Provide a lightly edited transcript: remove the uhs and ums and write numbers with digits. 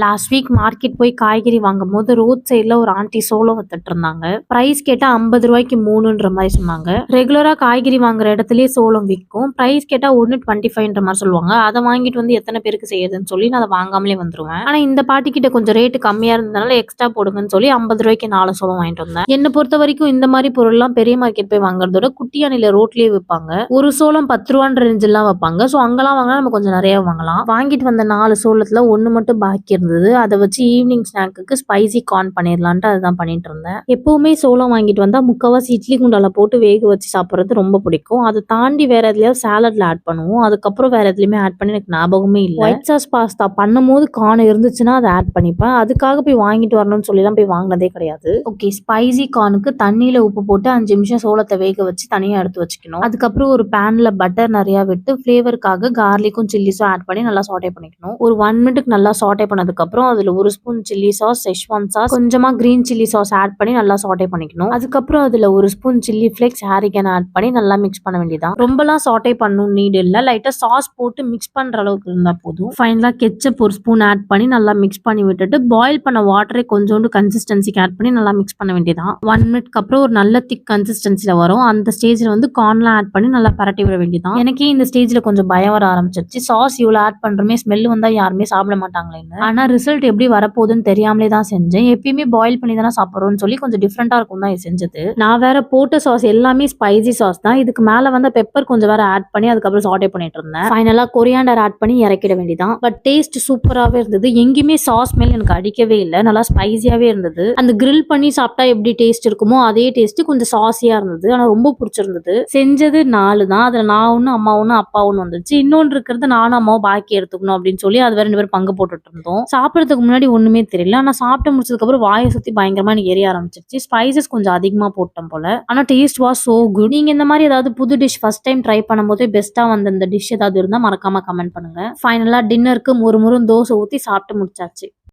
Last week market போய் காய்கறி வாங்கும் போது ரோட் சைட்ல ஒரு ஆண்டி சோளம் வித்துட்டு இருந்தாங்க. பிரைஸ் கேட்டா 50 ரூபாய்க்கு 3ன்ற மாதிரி சொன்னாங்க. ரெகுலரா காய்கறி வாங்குற இடத்துலயே சோளம் விற்கும். பிரைஸ் கேட்டா 1.25ன்ற மாதிரி சொல்லுவாங்க. அதை வாங்கிட்டு வந்து எத்தனை பேருக்கு செய்யுதுன்னு சொல்லி நான் அதை வாங்காமலே வந்துருவேன். ஆனா இந்த பாட்டி கிட்ட கொஞ்சம் ரேட்டு கம்மியா இருந்ததுனால எக்ஸ்ட்ரா போடுங்கன்னு சொல்லி 50 ரூபாய்க்கு 4 சோளம் வாங்கிட்டு வந்தேன். என்னை பொறுத்த வரைக்கும் இந்த மாதிரி பொருள் எல்லாம் பெரிய மார்க்கெட் போய் வாங்குறதோட குட்டியானில ரோட்லயே விற்பாங்க. ஒரு சோளம் 10 ரூபான்ற ரேஞ்ச் எல்லாம் வைப்பாங்க. சோ அங்கெல்லாம் வாங்கினா நம்ம கொஞ்சம் நிறைய வாங்கலாம். வாங்கிட்டு வந்த 4 சோளத்துல ஒண்ணு மட்டும் பாக்கி இருந்தது. அதை வச்சு ஈவினிங் ஸ்நாக்குக்கு ஸ்பைசி கார்ன் பண்ணிடலான்ட்டு அதுதான் பண்ணிட்டு இருந்தேன். எப்பவுமே சோளம் வாங்கிட்டு வந்தா முக்கவாசி இட்லி குண்டால போட்டு வேக வச்சு சாப்பிட்றது ரொம்ப பிடிக்கும். அதை தாண்டி வேற எதுலயாவது சாலட்ல ஆட் பண்ணுவோம். அதுக்கப்புறம் வேற எதுலயுமே ஆட் பண்ணி எனக்கு ஞாபகமே இல்லை. ஒயிட் சாஸ் பாஸ்தா பண்ணும் போது கார்ன் இருந்துச்சுன்னா அதை ஆட் பண்ணிப்பேன். அதுக்காக போய் வாங்கிட்டு வரணும்னு சொல்லி எல்லாம் போய் வாங்கினதே கிடையாது. ஓகே, ஸ்பைசி கார்னுக்கு தண்ணியில உப்பு போட்டு 5 நிமிஷம் சோளத்தை வேக வச்சு தனியா எடுத்து வச்சுக்கணும். அதுக்கப்புறம் ஒரு பேன்ல பட்டர் நிறைய விட்டு ஃபிளேவருக்காக கார்லிக்கும் சில்லிஸும் ஆட் பண்ணி நல்லா சாட்டே பண்ணிக்கணும். ஒரு 1 மினிட்டுக்கு நல்லா சாட்டே பண்ணதுக்கு அப்புறம் அதுல 1 spoon chilli sauce, Schezwan sauce, கொஞ்சமா கிரீன் சில்லி சாஸ் ஆட் பண்ணி நல்லா சாட்டே பண்ணிக்கணும். அதுக்கப்புறம் அதுல 1 ஸ்பூன் சில்லி ஃபிளேக்ஸ், ஹாரிகன் ஆட் பண்ணி நல்லா மிக்ஸ் பண்ண வேண்டியதான். ரொம்பலாம் சாட்டே பண்ணணும் நீட் இல்ல. லைட்டா சாஸ் போட்டு மிக்ஸ் பண்ற அளவுக்கு இருந்தா போதும். ஃபைனலா கெச்சப் 1 ஸ்பூன் ஆட் பண்ணி நல்லா மிக்ஸ் பண்ணி விட்டுட்டு பாயில் பண்ண வாட்டரை கொஞ்சோண்டு கன்சிஸ்டன்சிக்கு ஆட் பண்ணி நல்லா மிக்ஸ் பண்ண வேண்டியதான். 1 மினிட்க்கு அப்புறம் ஒரு நல்ல திக் கன்சிஸ்டன்சில வரும். அந்த ஸ்டேஜ்ல வந்து கார்ன்லாம் ஆட் பண்ணி நல்லா பரட்டி விட வேண்டியதான். எனக்கே இந்த ஸ்டேஜ்ல கொஞ்சம் பயம் வர ஆரம்பிச்சிருச்சு. சாஸ் இவ்வளவு ஆட் பண்றமே, ஸ்மெல் வந்தா யாருமே சாப்பிட மாட்டாங்களேன்னு. ஆனா ரிசல்ட் எப்படி வரப்போகுதுன்னு தெரியாமலே தான் செஞ்சேன். எப்பயுமே பாயில் பண்ணி தானே சாப்பிட்றோம்னு சொல்லி கொஞ்சம் டிஃப்ரெண்டா இருக்கும் தான் செஞ்சது. நான் வேற போட்ட சாஸ் எல்லாமே ஸ்பைசி சாஸ் தான். இதுக்கு மேல வந்து பெப்பர் கொஞ்சம் வேற ஆட் பண்ணி அதுக்கப்புறம் சாட்டே பண்ணிட்டு இருந்தேன். ஃபைனலா கொரியாண்டர் ஆட் பண்ணி இறக்கிட வேண்டியதான். பட் டேஸ்ட் சூப்பராகவே இருந்தது. எங்கேயுமே சாஸ் ஸ்மெல் எனக்கு அடிக்கவே இல்லை. நல்லா ஸ்பைசியாவே இருந்தது. அந்த கிரில் பண்ணி சாப்பிட்டா எப்படி டேஸ்ட் இருக்குமோ அதே டேஸ்ட், கொஞ்சம் சாஸியா இருந்தது. ஆனா ரொம்ப பிடிச்சிருந்தது. செஞ்சது 4 தான். அதுல நான் ஒண்ணு, அம்மா ஒண்ணு, அப்பா ஒண்ணு வந்துச்சு. இன்னொன்று இருக்கிறது நானும் அம்மாவும் பாக்கி எடுத்துக்கணும் அப்படின்னு சொல்லி அது வேற 2 பேரும் பங்கு போட்டுட்டு இருந்தோம். சாப்பிடறதுக்கு முன்னாடி ஒண்ணுமே தெரியல. ஆனா சாப்பிட்டு முடிச்சதுக்கு அப்புறம் வாயை சுத்தி பயங்கரமா எரிய ஆரம்பிச்சிருச்சு. ஸ்பைசஸ் கொஞ்சம் அதிகமா போட்டோம் போல. ஆனா டேஸ்ட் வாஸ் சோ குட். நீங்க இந்த மாதிரி ஏதாவது புது டிஷ் ஃபர்ஸ்ட் டைம் ட்ரை பண்ணும்போது பெஸ்டா வந்த இந்த டிஷ் ஏதாவது இருந்தா மறக்காம கமெண்ட் பண்ணுங்க. ஃபைனலா டின்னருக்கு ஒரு முறை தோசை ஊத்தி சாப்பிட்டு முடிச்சாச்சு.